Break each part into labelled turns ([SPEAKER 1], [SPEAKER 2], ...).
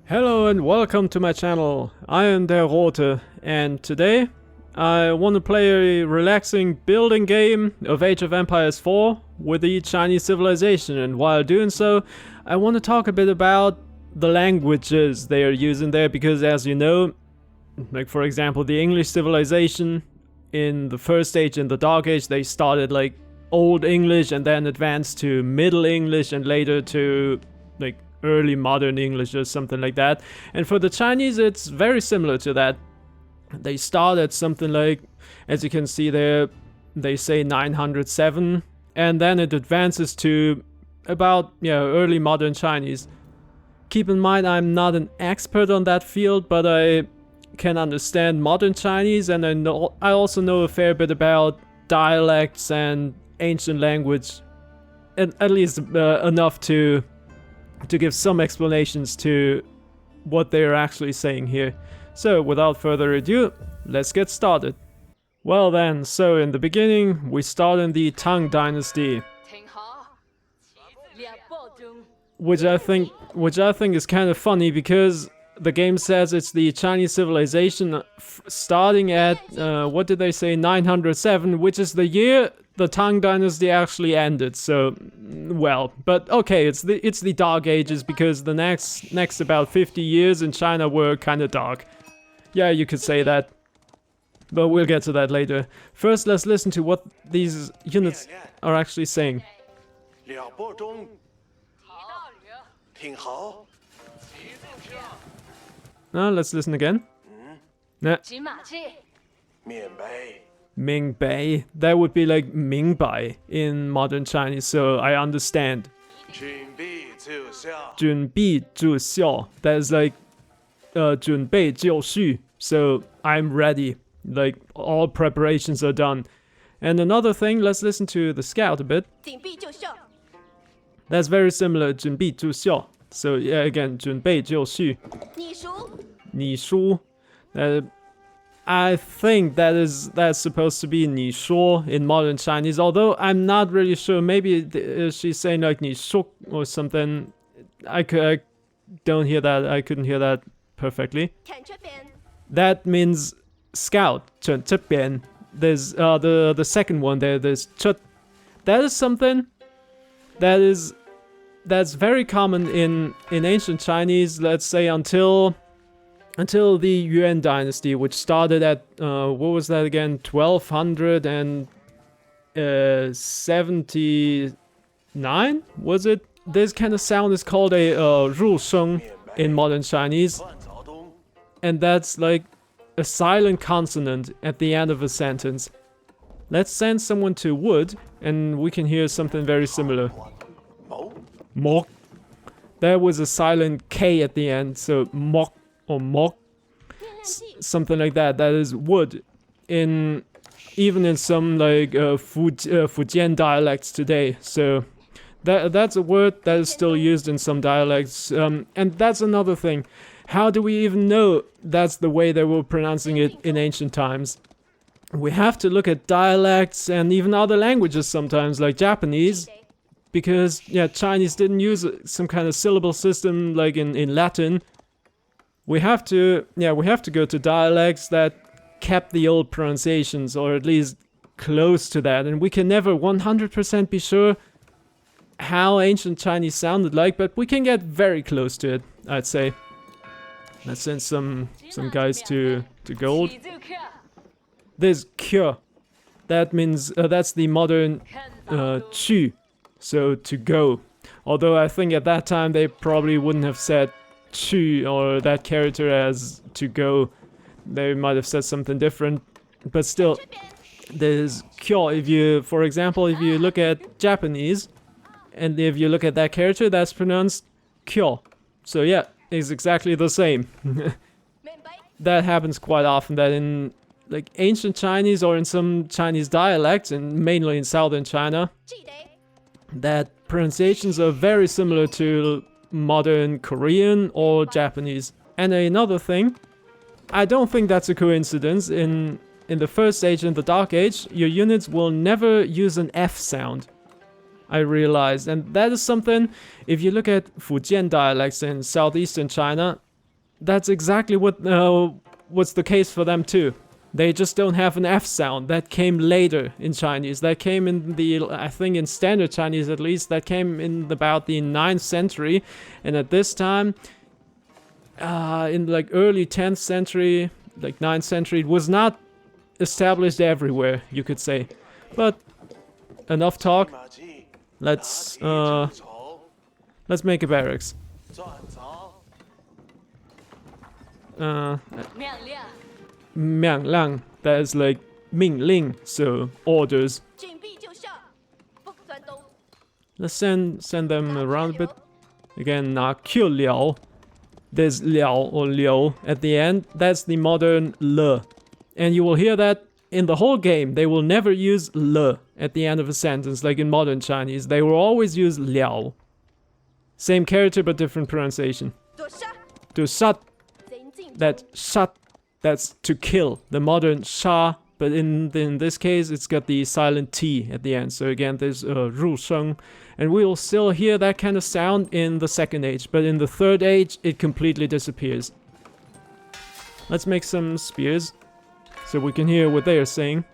[SPEAKER 1] Hello and welcome to my channel. I am Der Rote, and today I want to play a relaxing building game of Age of Empires 4 with the Chinese civilization, and while doing so I want to talk a bit about the languages they are using there, because as you know, like for example the English civilization in the first age, in the Dark Age, they started like Old English and then advanced to Middle English and later to like early modern English or something like that. And for the Chinese it's very similar to that. They start at something like, as you can see there, they say 907, and then it advances to about early modern Chinese. Keep in mind I'm not an expert on that field, but I can understand modern Chinese, and I also know a fair bit about dialects and ancient language, at least enough to give some explanations to what they're actually saying here. So without further ado, let's get started. Well then, so in the beginning we start in the Tang Dynasty, which I think is kind of funny because the game says it's the Chinese civilization starting at what did they say, 907, which is the year the Tang Dynasty actually ended. So, well, but okay, it's the Dark Ages, because the next about 50 years in China were kind of dark. Yeah, you could say that, but we'll get to that later. First, let's listen to what these units are actually saying. Now let's listen again. Nah. Mingbei. That would be like Mingbai in modern Chinese, so I understand. Junbi zhu xiao. That is like 准备就绪. So I'm ready. Like all preparations are done. And another thing, let's listen to the scout a bit. That's very similar. 准备就绪. So yeah, again, 准备就绪. 你书. I think that's supposed to be 你说 in modern Chinese, although I'm not really sure. Maybe she's saying like 你说 or something. I don't hear that. I couldn't hear that perfectly. That means scout. 这边. There's the second one there. There's 这. That is something that's very common in ancient Chinese. Let's say until the Yuan Dynasty, which started at, what was that again, 1279, was it? This kind of sound is called a 入声 in modern Chinese, and that's like a silent consonant at the end of a sentence. Let's send someone to wood, and we can hear something very similar. Mok. There was a silent K at the end, so mok. Or mok, something like that. That is wood. Even in some like Fujian dialects today. So that's a word that is still used in some dialects. And that's another thing. How do we even know that's the way they were pronouncing it in ancient times? We have to look at dialects and even other languages sometimes, like Japanese, because Chinese didn't use some kind of syllable system like in Latin. We have to go to dialects that kept the old pronunciations, or at least close to that, and we can never 100% be sure how ancient Chinese sounded like, but we can get very close to it, I'd say. Let's send some guys to gold. There's kyo. That means that's the modern chu, so to go. Although I think at that time they probably wouldn't have said chu or that character as to go. They might have said something different, but still there's kyo. For example, if you look at Japanese and if you look at that character, that's pronounced kyo. So yeah, it's exactly the same. That happens quite often, that in like ancient Chinese or in some Chinese dialects, and mainly in southern China, that pronunciations are very similar to modern Korean or Japanese. And another thing, I don't think that's a coincidence. In the first age, in the Dark Age, your units will never use an F sound. I realized. And that is something, if you look at Fujian dialects in southeastern China, that's exactly what's the case for them too. They just don't have an F sound. That came later in Chinese. That came in I think in Standard Chinese at least, that came in about the 9th century. And at this time, in like early 10th century, like 9th century, it was not established everywhere, you could say. But enough talk. Let's make a barracks. 命令, that is like 命令, so orders. Let's send them around a bit. Again, 拿 Q 了. There's 了 or 流 at the end. That's the modern le. And you will hear that in the whole game. They will never use le at the end of a sentence like in modern Chinese. They will always use 了. Same character but different pronunciation. 躲杀. That 杀. That's to kill. The modern sha, but in this case, it's got the silent T at the end. So again, there's 入声. And we will still hear that kind of sound in the second age. But in the third age, it completely disappears. Let's make some spears, so we can hear what they are saying.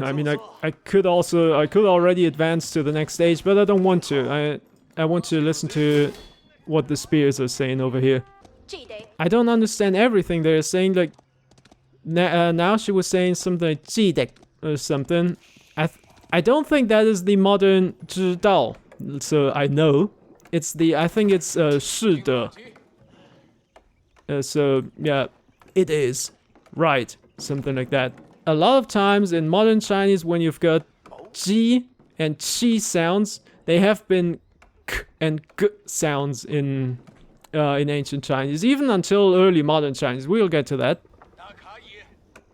[SPEAKER 1] I mean, I could already advance to the next stage, but I don't want to. I want to listen to what the spears are saying over here. I don't understand everything they're saying. Like now she was saying something like 记得 or something. I don't think that is the modern 知道. So I know I think it's 是的. So yeah, it is right, something like that. A lot of times in modern Chinese, when you've got ji and chi sounds, they have been k and g sounds in ancient Chinese, even until early modern Chinese. We'll get to that.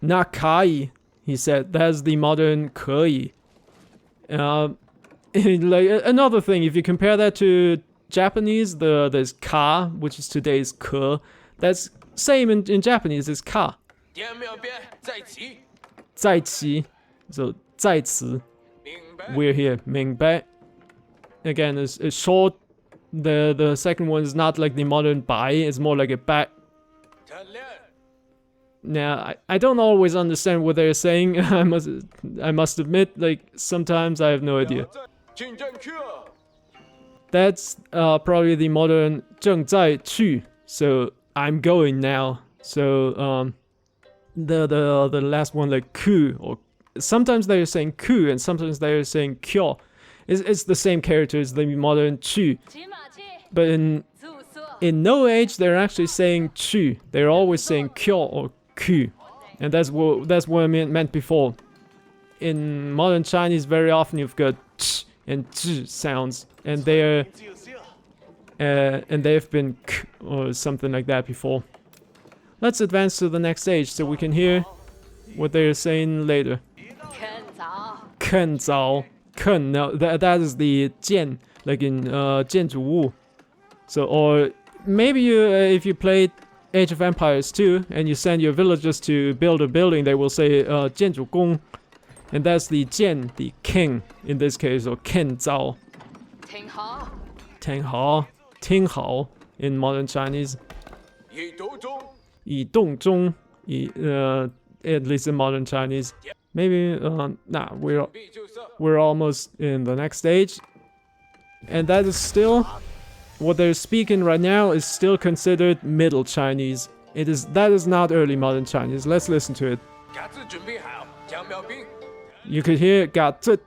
[SPEAKER 1] 那可以, he said. That's the modern 可以. Like another thing, if you compare that to Japanese, there's ka, which is today's 可. That's same in Japanese, it's ka. 在其, so 在此. We're here. 明白. Again, it's short. The second one is not like the modern bai, it's more like a ba. Now, I don't always understand what they're saying. I must admit, like, sometimes I have no idea. That's probably the modern 正在去, so I'm going now. So the last one, like ku, or sometimes they're saying ku and sometimes they're saying kyo. It's the same character as the modern chu. But in no age they're actually saying chu. They're always saying kyo or ku. And that's what I meant before. In modern Chinese, very often you've got ch and zh sounds, and they've been k or something like that before. Let's advance to the next stage so we can hear what they're saying later. 看早. 看, now that is the 建, like in 建筑物. So, or maybe if you played Age of Empires 2 and you send your villagers to build a building, they will say 建筑工, and that's the 建, the king in this case, or 看早. 听好. 听好. 听好 in modern Chinese. 以动中. At least in modern Chinese. Maybe, nah, we're almost in the next stage. And that is still, what they're speaking right now is still considered Middle Chinese. That is not early modern Chinese. Let's listen to it. You could hear 嘎字,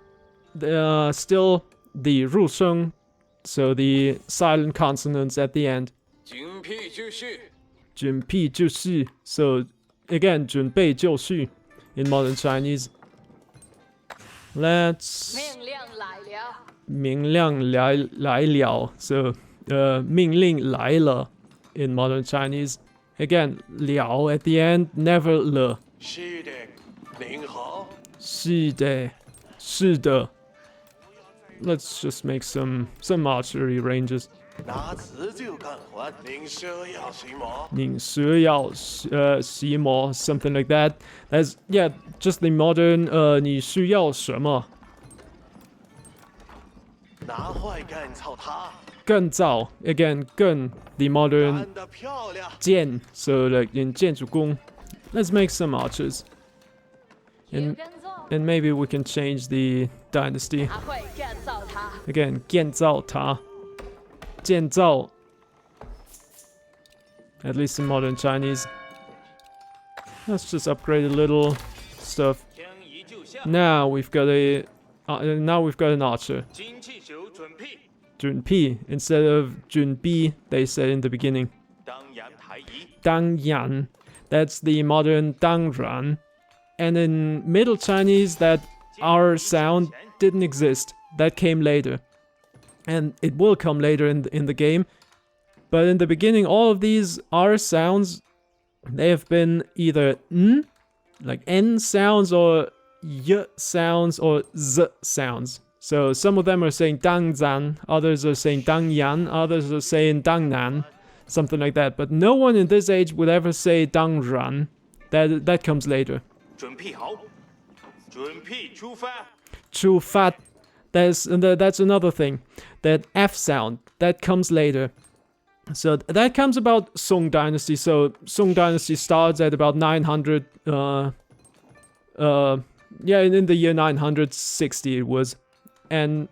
[SPEAKER 1] still the 入声, so the silent consonants at the end. 准备就绪, so again, 准备就绪 in modern Chinese. Let's 命令来了, so 命令来了 in modern Chinese. Again, 了 at the end, never 了. 是的, 您好. 是的, 是的. Let's just make some archery ranges. 拿词就干活，您舍要习模。您舍要习模, something like that. That's, yeah, just the modern 你需要什么？拿坏干操他。更造. Again, 更, the modern 建, so like in 建筑工. Let's make some archers. And maybe we can change the dynasty. Again, 建造它. 建造. At least in modern Chinese. Let's just upgrade a little stuff. Now we've got an archer. 准批 instead of 准逼, they said in the beginning. 当yan. That's the modern 当然. And in Middle Chinese, that R sound didn't exist. That came later. And it will come later in the game. But in the beginning, all of these R sounds, they have been either N, like N sounds, or Y sounds, or Z sounds. So some of them are saying 当然, others are saying 当yan, others are saying 当然, something like that. But no one in this age would ever say 当然. That comes later.
[SPEAKER 2] 准备好，准备出发。
[SPEAKER 1] 出发. That's another thing. That F sound, that comes later. So that comes about Song Dynasty. So Song Dynasty starts at about 900, in the year 960 it was. And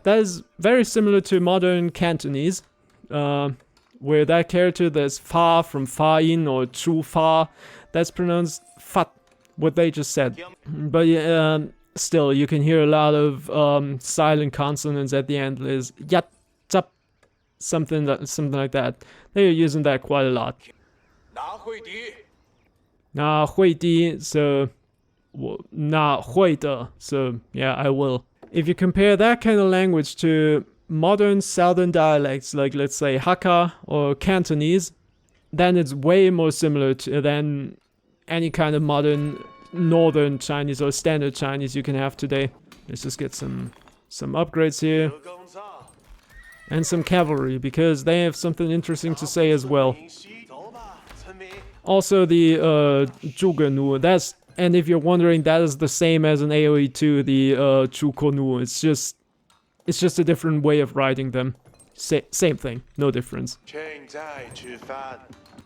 [SPEAKER 1] that is very similar to modern Cantonese, where that character that's fa from fa in or chu fa, that's pronounced fat, what they just said. But still, you can hear a lot of silent consonants at the end. There's yat, zap, something like that. They're using that quite a lot. 那会的, so 那会的, so yeah, I will. If you compare that kind of language to modern southern dialects, like let's say Hakka or Cantonese, then it's way more similar than any kind of modern northern Chinese or standard Chinese you can have today. Let's just get some upgrades here. And some cavalry, because they have something interesting to say as well. Also the Zhuge that's, and if you're wondering, that is the same as an AoE 2, the Chukonu. It's just a different way of writing them. Same thing, no difference.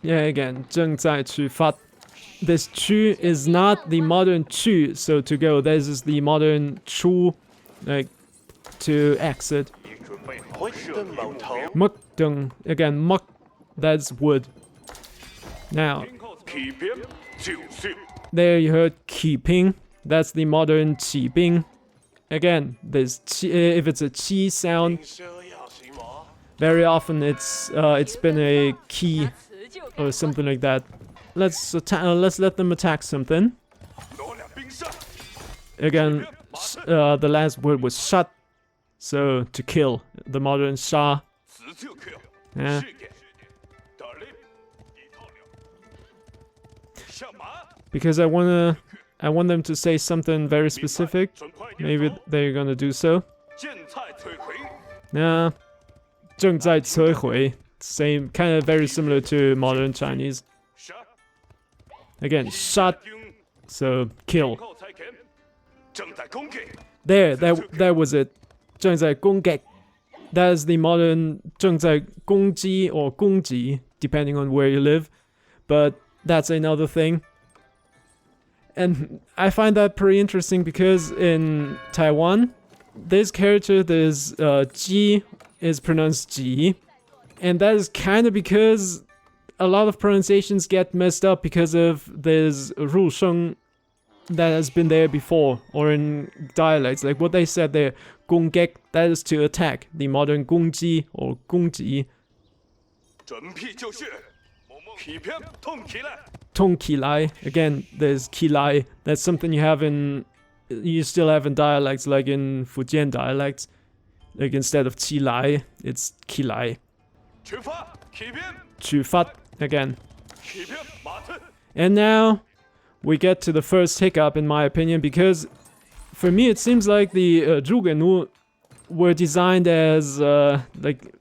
[SPEAKER 1] Yeah, again, 正在出发. This chu is not the modern chu, so to go. This is the modern chu, like to exit. Mukdung, again, muk, that's wood. Now, there you heard keeping. That's the modern qibing. Again, there's if it's a qi sound, very often it's been a key or something like that. Let's let them attack something. Again, the last word was shut, so to kill. The modern sha. Yeah. Because I want them to say something very specific. Maybe they're gonna do so. Yeah. 正在摧毁. Same, kind of very similar to modern Chinese. Again, shot, so kill. There, that was it. 正在攻击. That is the modern 正在攻击 or 攻击, depending on where you live. But that's another thing. And I find that pretty interesting because in Taiwan, this character, this ji, is pronounced ji. And that is kind of because a lot of pronunciations get messed up because of this ru sheng that has been there before, or in dialects, like what they said there, gong gek, that is to attack, the modern gong ji or gong ji. Tong kilai, again, there's kilai, that's something you still have in dialects, like in Fujian dialects, like instead of qilai, it's kilai. 出发, again. And now we get to the first hiccup, in my opinion, because for me it seems like the Zhuge were designed as like,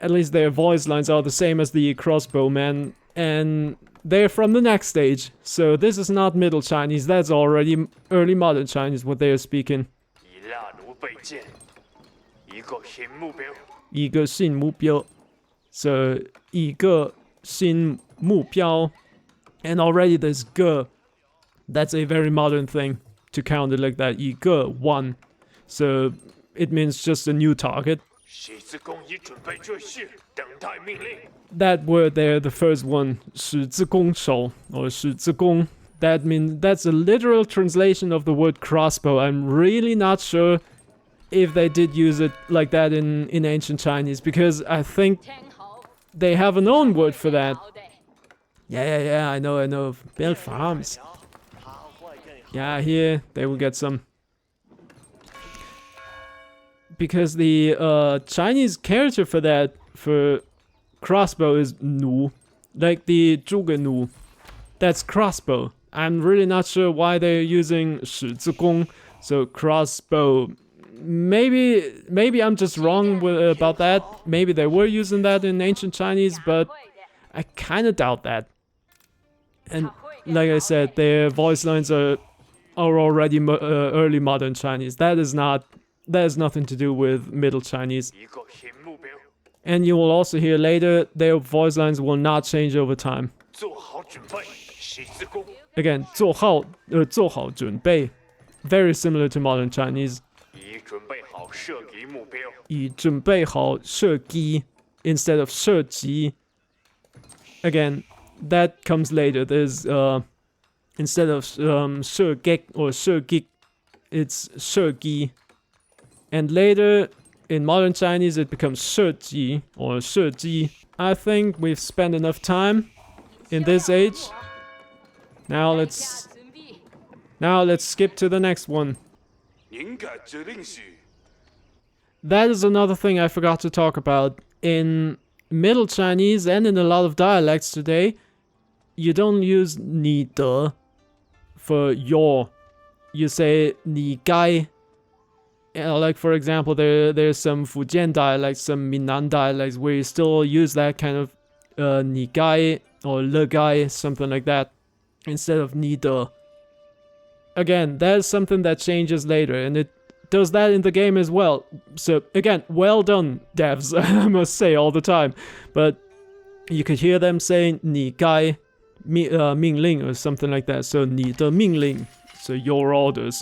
[SPEAKER 1] at least their voice lines are the same as the crossbowmen, and they're from the next stage. So this is not Middle Chinese, that's already early modern Chinese what they are speaking. 一个新目标. So 一个新目标. And already there's 个. That's a very modern thing to count it like that. 一个 one. So it means just a new target.
[SPEAKER 2] 十字弓已准备就绪，等待命令。
[SPEAKER 1] That word there, the first one, 十字弓手 or 十字弓. That means that's a literal translation of the word crossbow. I'm really not sure if they did use it like that in ancient Chinese, because I think they have an own word for that. Yeah, I know. Build farms. Yeah, here they will get some. Because the Chinese character for that, for crossbow, is nu. Like the zhuge nu. That's crossbow. I'm really not sure why they're using 十字弓, so crossbow. Maybe I'm just wrong about that. Maybe they were using that in ancient Chinese, but I kind of doubt that. And like I said, their voice lines are already early modern Chinese. That has nothing to do with Middle Chinese.
[SPEAKER 2] 一个新目标，
[SPEAKER 1] And you will also hear later, their voice lines will not change over time.
[SPEAKER 2] 做好准备，十字弓。
[SPEAKER 1] Again, 做好准备. Very similar to modern Chinese.
[SPEAKER 2] 已准备好射击目标。
[SPEAKER 1] 已准备好射击 instead of 射击. Again, that comes later. There's instead of 射击 or 射击, it's 射击. And later in modern Chinese it becomes 射击 or 射击. I think we've spent enough time in this age. Now let's skip to the next one.
[SPEAKER 2] 您的指令是
[SPEAKER 1] That is another thing I forgot to talk about. In Middle Chinese and in a lot of dialects today, you don't use 你的 for your. You say 你该. Like for example, there's some Fujian dialects, some Minnan dialects where you still use that kind of 你该 or 了该, something like that, instead of 你的. Again, that's something that changes later, and it does that in the game as well. So again, well done, devs, I must say all the time. But you could hear them saying 你该 命令 or something like that. So 你的命令, so your orders.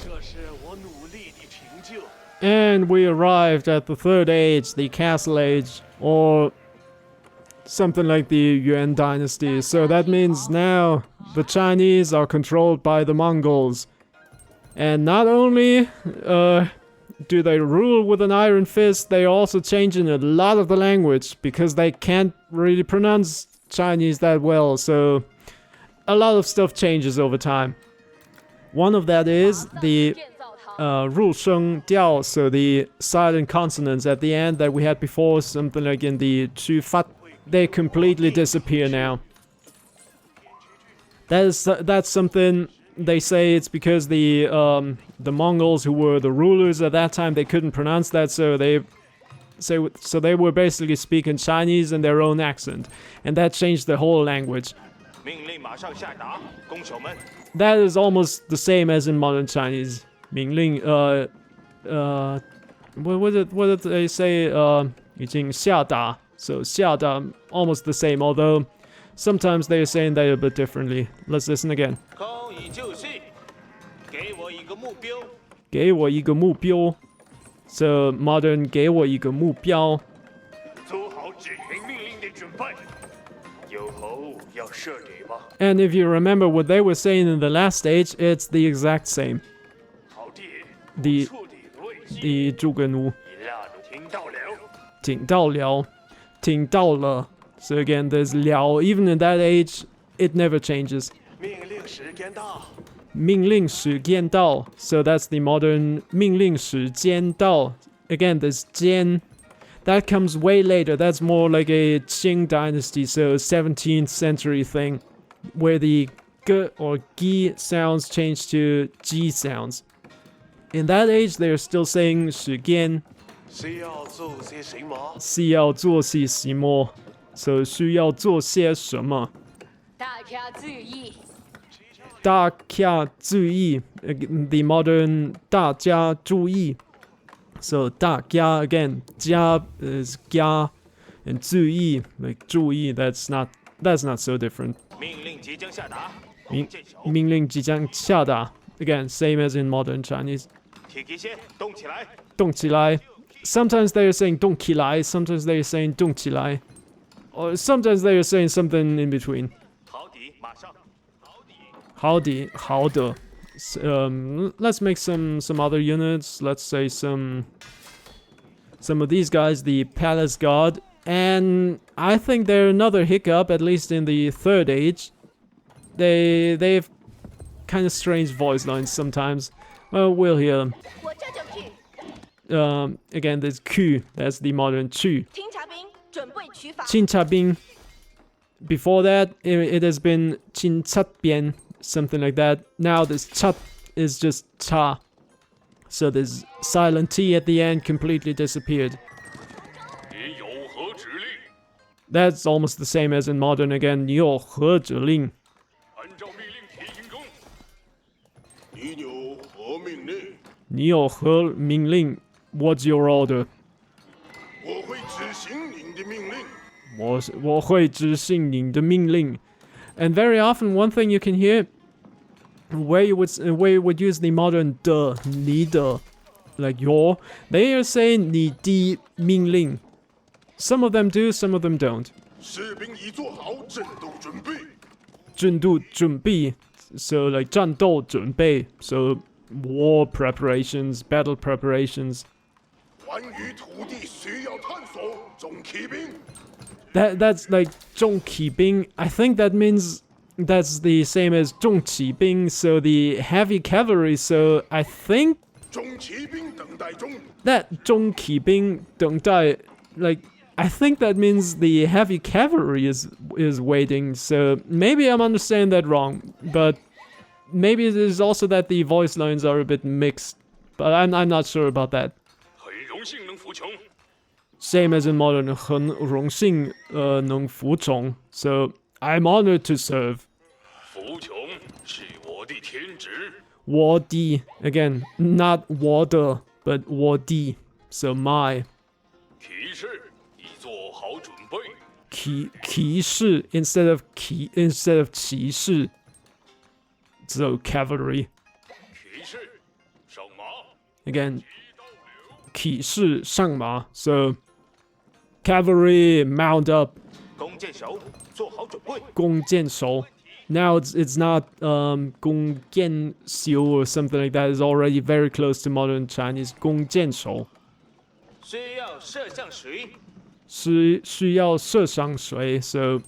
[SPEAKER 2] 这是我努力的成就。
[SPEAKER 1] And we arrived at the third age, the Castle Age, or something like the Yuan Dynasty. So that means now the Chinese are controlled by the Mongols. And not only do they rule with an iron fist, they are also changing a lot of the language because they can't really pronounce Chinese that well. So a lot of stuff changes over time. One of that is the 入声调, so the silent consonants at the end that we had before, something like in the 去发, they completely disappear now. That's something they say it's because the Mongols, who were the rulers at that time, they couldn't pronounce that, so they were basically speaking Chinese in their own accent, and that changed the whole language.
[SPEAKER 2] 命令马上下达，弓手们。
[SPEAKER 1] That is almost the same as in modern Chinese. 命令 what did they say? 已经下达, so 下达 almost the same, although sometimes they're saying that a bit differently. Let's listen again.
[SPEAKER 2] 高以就绪，给我一个目标。
[SPEAKER 1] 给我一个目标. So modern 给我一个目标.
[SPEAKER 2] 做好执行命令的准备。有猴要射击吗？
[SPEAKER 1] And if you remember what they were saying in the last stage, it's the exact same.
[SPEAKER 2] 好的，
[SPEAKER 1] The
[SPEAKER 2] 处理对西。
[SPEAKER 1] the 诸葛奴.
[SPEAKER 2] 听到了。
[SPEAKER 1] 听到了. 听到了. So again, there's 了. Even in that age, it never changes.
[SPEAKER 2] 命令时间到。
[SPEAKER 1] 命令时间到. So that's the modern 命令时间到. Again, there's 间. That comes way later. That's more like a Qing dynasty, so 17th century thing, where the g or gi sounds change to g sounds. In that age, they're still saying 时间.
[SPEAKER 2] 需要做些什么？
[SPEAKER 1] 需要做些什么? So 需要做些什么?
[SPEAKER 3] 大家注意，
[SPEAKER 1] 大家注意. The modern 大家注意. So 大家 again, 家 is 家, and 注意 like 注意. That's not so different.
[SPEAKER 2] 命令即将下达，
[SPEAKER 1] 命
[SPEAKER 2] 弓箭手，
[SPEAKER 1] 命令即将下达. Again, same as in modern Chinese.
[SPEAKER 2] 铁皮鞋动起来，
[SPEAKER 1] 动起来. Sometimes they are saying 动起来, sometimes they are saying 动起来, or sometimes they are saying something in between.
[SPEAKER 2] 好底马上，
[SPEAKER 1] 好的, 好的. Let's make some other units. Let's say some of these guys, the Palace Guard, and I think they're another hiccup, at least in the Third Age. They've kind of strange voice lines sometimes. Well, we'll hear them.
[SPEAKER 3] 我这就去。
[SPEAKER 1] Again, there's Q. That's the modern 去.
[SPEAKER 3] 清查兵准备取法。
[SPEAKER 1] 清查兵. Before that, it has been 清查边, something like that. Now this 查 is just cha. So this silent T at the end completely disappeared.
[SPEAKER 2] 你有何指令？
[SPEAKER 1] That's almost the same as in modern again. 你有何指令？
[SPEAKER 2] 按照命令铁营中。
[SPEAKER 4] 你有何命令？
[SPEAKER 1] 你有何命令？ What's your order?
[SPEAKER 4] 我会执行您的命令。
[SPEAKER 1] 我会执行您的命令. And very often, one thing you can hear where you would use the modern 的 你的 like your, they are saying 你的命令. Some of them do, some of them don't.
[SPEAKER 4] 士兵已做好战斗准备。
[SPEAKER 1] 战斗准备, so like 战斗准备, so war preparations, battle preparations.
[SPEAKER 4] 关于土地需要探索，中骑兵。
[SPEAKER 1] That's like 重骑兵. I think that means that's the same as 重骑兵, so the heavy cavalry. So I think
[SPEAKER 4] 中骑兵等待中。
[SPEAKER 1] that 重骑兵等待, like I think that means the heavy cavalry is waiting. So maybe I'm understanding that wrong, but maybe it is also that the voice lines are a bit mixed. But I'm not sure about that.
[SPEAKER 2] 很荣幸能服从。
[SPEAKER 1] Same as in modern, 很荣幸能服从. So I'm honored to serve.
[SPEAKER 2] 服从是我的天职。
[SPEAKER 1] 我的 again, not 我的 but 我的. So my
[SPEAKER 2] 骑士已做好准备。
[SPEAKER 1] 骑士 instead of 骑士. So cavalry
[SPEAKER 2] 骑士上马。
[SPEAKER 1] again. 骑士上马. So cavalry mount up.
[SPEAKER 2] 弓箭手做好准备。
[SPEAKER 1] 弓箭手. Now it's not 弓箭手 or something like that. It's already very close to modern Chinese 弓箭手.
[SPEAKER 2] 需要射向谁？
[SPEAKER 1] 需要射向谁? So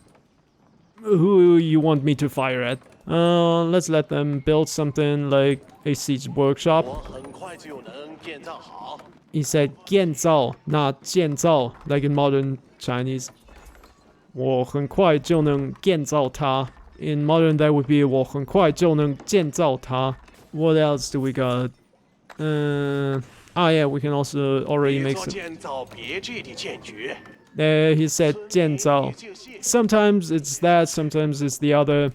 [SPEAKER 1] who you want me to fire at? Let's let them build something like a siege workshop.
[SPEAKER 4] 我很快就能建造好。
[SPEAKER 1] He said 建造, not 建造, like in modern Chinese. 我很快就能建造它. In modern, that would be 我很快就能建造它. What else do we got? Yeah, we can also already make
[SPEAKER 4] 做
[SPEAKER 1] some.
[SPEAKER 4] 建造别致的剑诀。
[SPEAKER 1] There, he said 建造. Sometimes it's that, sometimes it's the other.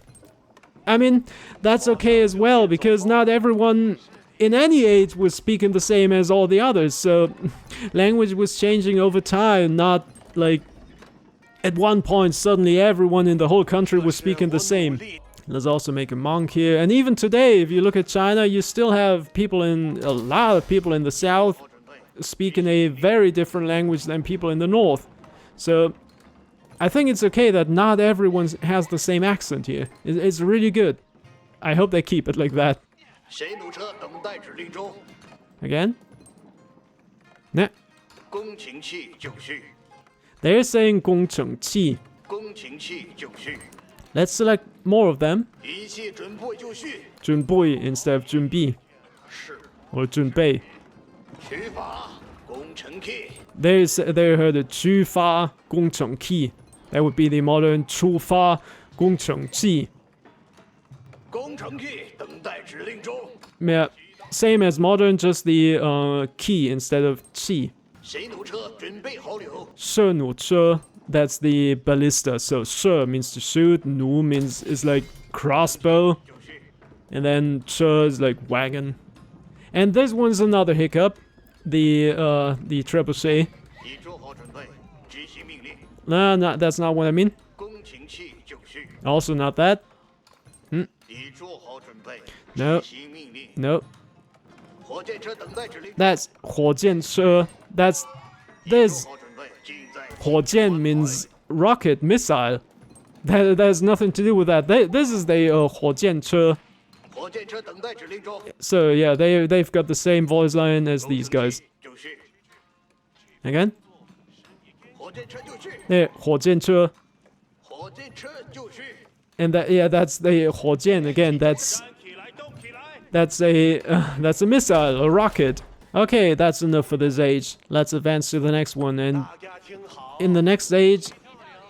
[SPEAKER 1] I mean, that's okay as well, because not everyone in any age was speaking the same as all the others, so language was changing over time, not like at one point suddenly everyone in the whole country was speaking the same. Let's also make a monk here, and even today, if you look at China, you still have a lot of people in the south speaking a very different language than people in the north. So I think it's okay that not everyone has the same accent here. It's really good. I hope they keep it like that.
[SPEAKER 4] 谁弩车等待指令中。
[SPEAKER 1] Again? Nah.
[SPEAKER 4] 工程器就绪。
[SPEAKER 1] They're saying 工程器.
[SPEAKER 4] 工程器就绪。
[SPEAKER 1] Let's select more of them.
[SPEAKER 4] 一切准备就绪。
[SPEAKER 1] 准备 instead of 准备
[SPEAKER 4] 是。
[SPEAKER 1] or 准备.
[SPEAKER 4] 取法工程器。
[SPEAKER 1] They heard 出发工程器. That would be the modern 出发工程器.
[SPEAKER 4] 工程器等待指令中。
[SPEAKER 1] Yeah, same as modern, just the key instead of 气.
[SPEAKER 4] 谁弩车准备好了。
[SPEAKER 1] 射弩车, that's the ballista. So 射 means to shoot, 弩is like crossbow, and then 车 is like wagon. And this one's another hiccup. the trebuchet.
[SPEAKER 4] 已做好准备，执行命令。
[SPEAKER 1] No, that's not what I mean.
[SPEAKER 4] 弓情器就绪，
[SPEAKER 1] Also not that.
[SPEAKER 4] 已做好准备，
[SPEAKER 1] No.
[SPEAKER 4] 执行命令。
[SPEAKER 1] No.
[SPEAKER 4] 火箭车等待指令。
[SPEAKER 1] That's 火箭车. That's
[SPEAKER 4] 已做
[SPEAKER 1] this
[SPEAKER 4] 好准备，尽在。
[SPEAKER 1] 火箭 means rocket missile. That has nothing to do with that. This is the 火箭车.
[SPEAKER 4] 火箭车等待指令中。
[SPEAKER 1] So yeah, they've got the same voice line as these guys.
[SPEAKER 4] 就绪，
[SPEAKER 1] Again.
[SPEAKER 4] 火箭车就绪，
[SPEAKER 1] Yeah, 火箭车.
[SPEAKER 4] 火箭车就绪。
[SPEAKER 1] And that's the 火箭again. That's
[SPEAKER 2] 站起来，动起来！
[SPEAKER 1] that's a missile, a rocket. Okay, that's enough for this age. Let's advance to the next one. And
[SPEAKER 2] 大家听好，
[SPEAKER 1] in the next age,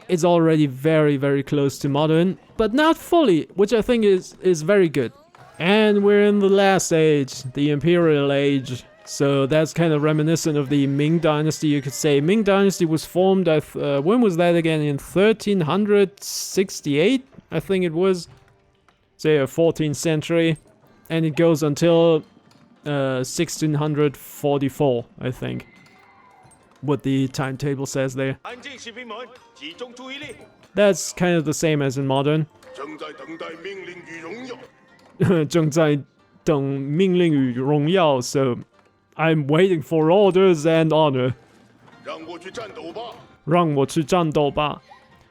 [SPEAKER 1] it's already very, very close to modern, but not fully, which I think is very good. And we're in the last age, the Imperial Age. So that's kind of reminiscent of the Ming Dynasty, you could say. Ming Dynasty was formed, when was that again? In 1368, I think it was. Say, 14th century. And it goes until 1644, I think. What the timetable says there.
[SPEAKER 2] 安静，士兵们，集中注意力。
[SPEAKER 1] That's kind of the same as in modern.
[SPEAKER 4] 正在等待命令与荣耀。
[SPEAKER 1] 正在等命令与荣耀, so I'm waiting for orders and honor.
[SPEAKER 4] 让我去战斗吧。
[SPEAKER 1] 让我去战斗吧.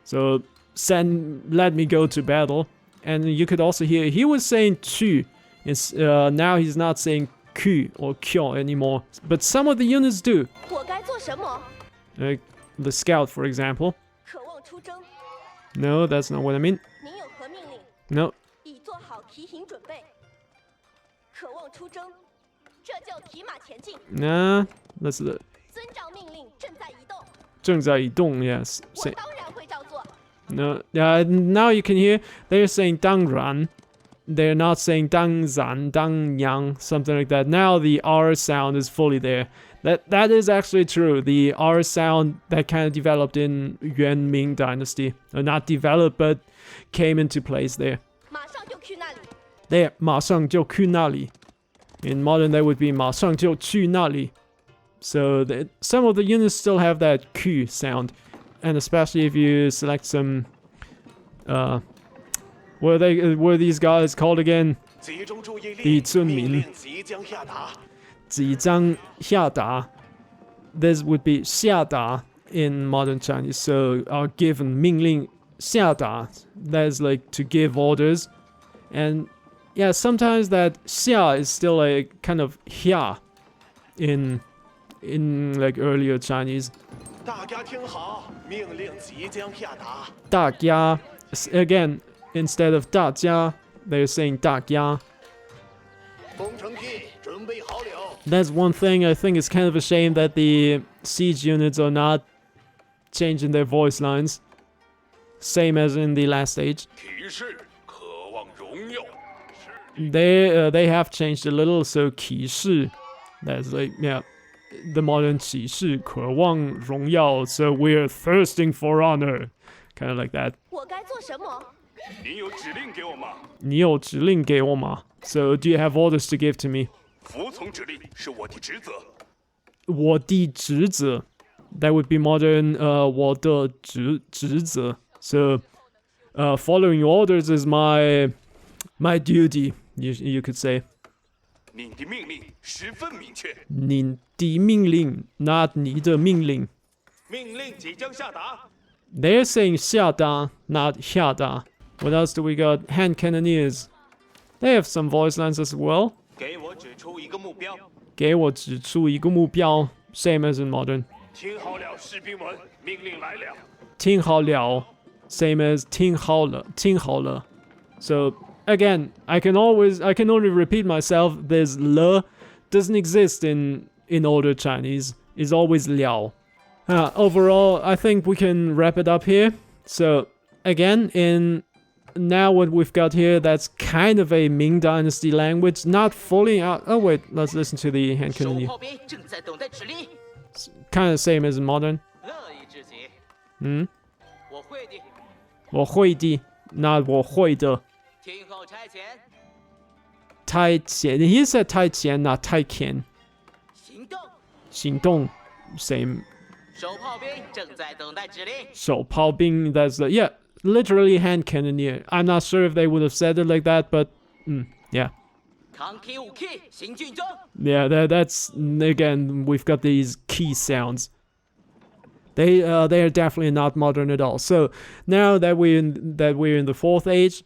[SPEAKER 1] So let me go to battle. And you could also hear he was saying 去. Now he's not saying 去 or kjo anymore. But some of the units do.
[SPEAKER 3] 我该做什么？
[SPEAKER 1] Like the scout, for example.
[SPEAKER 3] 渴望出征。
[SPEAKER 1] No, that's not what I mean.
[SPEAKER 3] 您有何命令？
[SPEAKER 1] No.
[SPEAKER 3] 已做好提刑准备。渴望出征，这就提马前进。
[SPEAKER 1] Nah, that's the
[SPEAKER 3] 遵照命令，正在移动。
[SPEAKER 1] 正在移动, yes.
[SPEAKER 3] 我当然会照做。
[SPEAKER 1] No, now you can hear they're saying 当然. They're not saying 当然,当阳, something like that. Now the R sound is fully there. That is actually true. The R sound that kind of developed in Yuan Ming Dynasty. Not developed, but came into place there.
[SPEAKER 3] 马上就去那里。
[SPEAKER 1] There, 马上就去那里. In modern, that would be 马上就去那里. So some of the units still have that Q sound. And especially if you select some... what are these guys called again?
[SPEAKER 2] 集中注意力，
[SPEAKER 1] 李遵明
[SPEAKER 2] 命令即将下达。
[SPEAKER 1] 即将下达. This would be 下达 in modern Chinese. So are given 命令下达. That is like to give orders. And yeah, sometimes that 下 is still a kind of 下 in like earlier Chinese.
[SPEAKER 2] 大家听好，命令即将下达。
[SPEAKER 1] 大家, again, instead of 大家, they're saying 大家.
[SPEAKER 4] 工程器准备好了。
[SPEAKER 1] That's one thing I think is kind of a shame that the siege units are not changing their voice lines. Same as in the last age.
[SPEAKER 4] 骑士渴望荣耀。
[SPEAKER 1] They have changed a little, so 骑士, that's like, yeah, the modern 骑士渴望荣耀, so we're thirsting for honor. Kind of like that.
[SPEAKER 3] 我该做什么？
[SPEAKER 2] 您有指令给我吗？
[SPEAKER 1] 你有指令给我吗? So do you have orders to give to me?
[SPEAKER 2] 服从指令是我的职责。
[SPEAKER 1] 我的职责. That would be modern, 我的职责. So, following your orders is my duty, you could say.
[SPEAKER 2] 您的命令十分明确，
[SPEAKER 1] 你的命令, not 你的命令.
[SPEAKER 2] 命令即将下达。
[SPEAKER 1] They're saying 下达, not 下达. What else do we got? Hand cannoneers. They have some voice lines as well.
[SPEAKER 2] 给我指出一个目标。
[SPEAKER 1] 给我指出一个目标. Same as in modern.
[SPEAKER 2] 听好了，士兵们，命令来了。
[SPEAKER 1] 听好了. Same as 听好了,听好了. So again, I can only repeat myself. There's le doesn't exist in older Chinese. It's always liao. Overall, I think we can wrap it up here. So again, now what we've got here, that's kind of a Ming Dynasty language, not fully out. Oh wait, let's listen to the hand
[SPEAKER 5] 守
[SPEAKER 1] cannoneer.
[SPEAKER 5] 炮兵正在等待指令，
[SPEAKER 1] Kind of same as in modern.
[SPEAKER 5] 乐意执行。
[SPEAKER 1] Hmm?
[SPEAKER 5] 我会的，
[SPEAKER 1] 我会的, not 我会的.
[SPEAKER 5] 听候差遣，
[SPEAKER 1] 太前. He said 太前, not 太前.
[SPEAKER 5] 行动。
[SPEAKER 1] 行动 same
[SPEAKER 5] 手炮兵正在等待指令。
[SPEAKER 1] 手炮兵 that's the yeah literally hand cannoneer. I'm not sure if they would have said it like that, but yeah.
[SPEAKER 5] 扛 K 5 K 行军中。
[SPEAKER 1] Yeah, that's again we've got these key sounds. They are definitely not modern at all. So now that we're in the fourth age,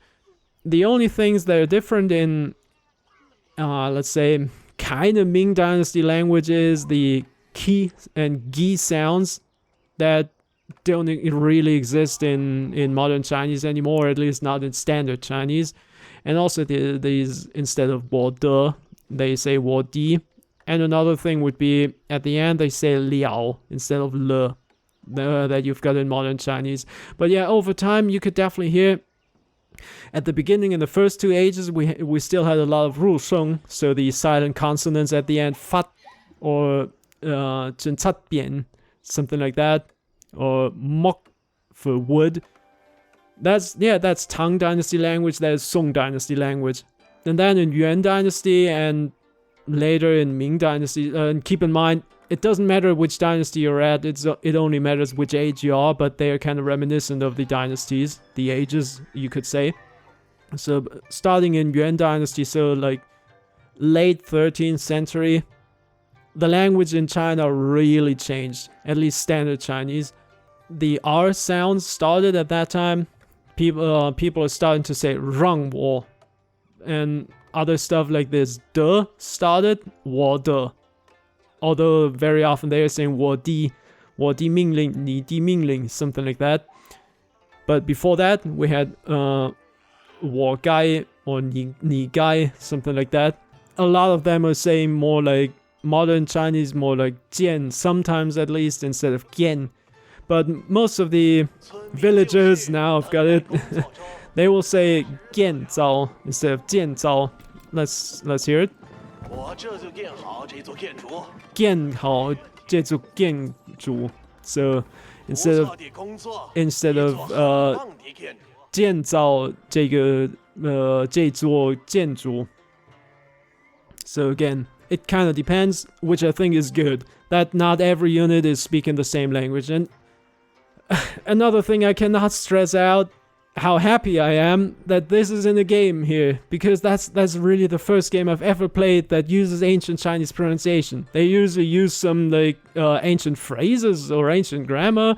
[SPEAKER 1] the only things that are different in let's say kind of Ming Dynasty language is the ki and gi sounds that don't really exist in modern Chinese anymore, at least not in standard Chinese. And also these, instead of 我的, they say 我的. And another thing would be at the end they say 了 instead of 了 that you've got in modern Chinese. But yeah, over time you could definitely hear. At the beginning, in the first two ages, we still had a lot of 入声, so the silent consonants at the end, fat or 整擦边, something like that, or mok for wood. That's Tang Dynasty language, that is Song Dynasty language. And then in Yuan Dynasty and later in Ming Dynasty, and keep in mind, it doesn't matter which dynasty you're at, it only matters which age you are, but they are kind of reminiscent of the dynasties, the ages, you could say. So starting in Yuan Dynasty, so like late 13th century, the language in China really changed, at least standard Chinese. The R sounds started at that time. People are starting to say 让我, and other stuff like this. 的 started, 我的. Although very often they are saying 我的命令, 你的命令, something like that. But before that, we had 我该 or 你该, something like that. A lot of them are saying more like modern Chinese, more like 见, sometimes at least, instead of 见. But most of the villagers now have got it. They will say 建造 instead of 建造. Let's hear it.
[SPEAKER 2] 我这就建好这座建筑。
[SPEAKER 1] 建好这座建筑. So instead of 建造这座建筑. So again, it kind of depends, which I think is good, that not every unit is speaking the same language. And another thing I cannot stress out, how happy I am that this is in the game here, because that's really the first game I've ever played that uses ancient Chinese pronunciation. They usually use some like ancient phrases or ancient grammar,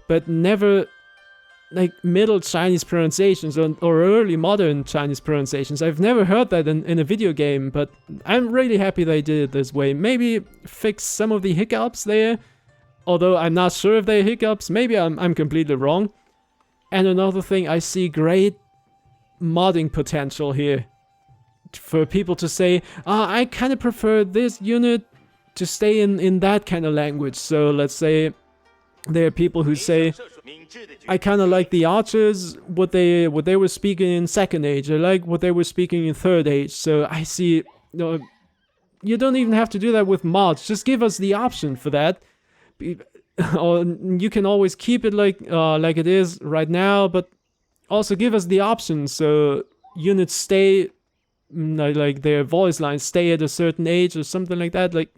[SPEAKER 1] but never like Middle Chinese pronunciations or early modern Chinese pronunciations. I've never heard that in a video game, but I'm really happy they did it this way. Maybe fix some of the hiccups there, although I'm not sure if they're hiccups. Maybe I'm completely wrong. And another thing, I see great modding potential here. For people to say, I kind of prefer this unit to stay in that kind of language. So let's say there are people who say, I kind of like the archers, what they were speaking in second age. I like what they were speaking in third age. So I see, you don't even have to do that with mods. Just give us the option for that. Or you can always keep it like it is right now, but also give us the option so units stay, like their voice lines stay at a certain age or something like that. Like,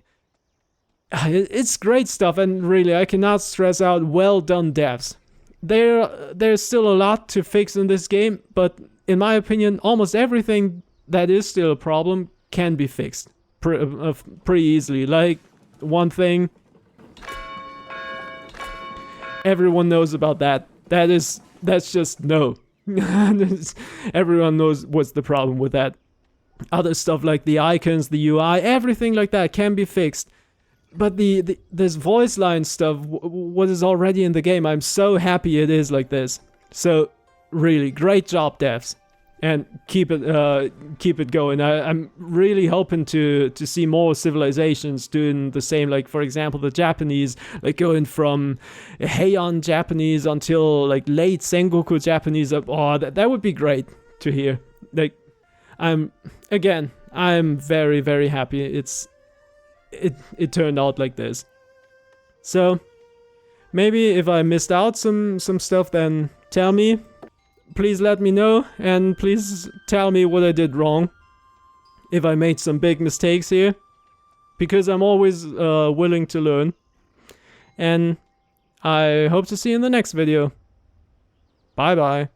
[SPEAKER 1] it's great stuff, and really I cannot stress out well done devs. There's still a lot to fix in this game, but in my opinion, almost everything that is still a problem can be fixed pretty easily. Like one thing. Everyone knows about that. That's just no. Everyone knows what's the problem with that. Other stuff like the icons, the UI, everything like that can be fixed. But this voice line stuff, what is already in the game, I'm so happy it is like this. So really, great job, devs. And keep it going. I'm really hoping to see more civilizations doing the same. Like for example, the Japanese, like going from Heian Japanese until like late Sengoku Japanese. Oh, that would be great to hear. Like, I'm very, very happy. It turned out like this. So maybe if I missed out some stuff, then tell me. Please let me know, and please tell me what I did wrong. If I made some big mistakes here. because I'm always willing to learn. And I hope to see you in the next video. Bye bye.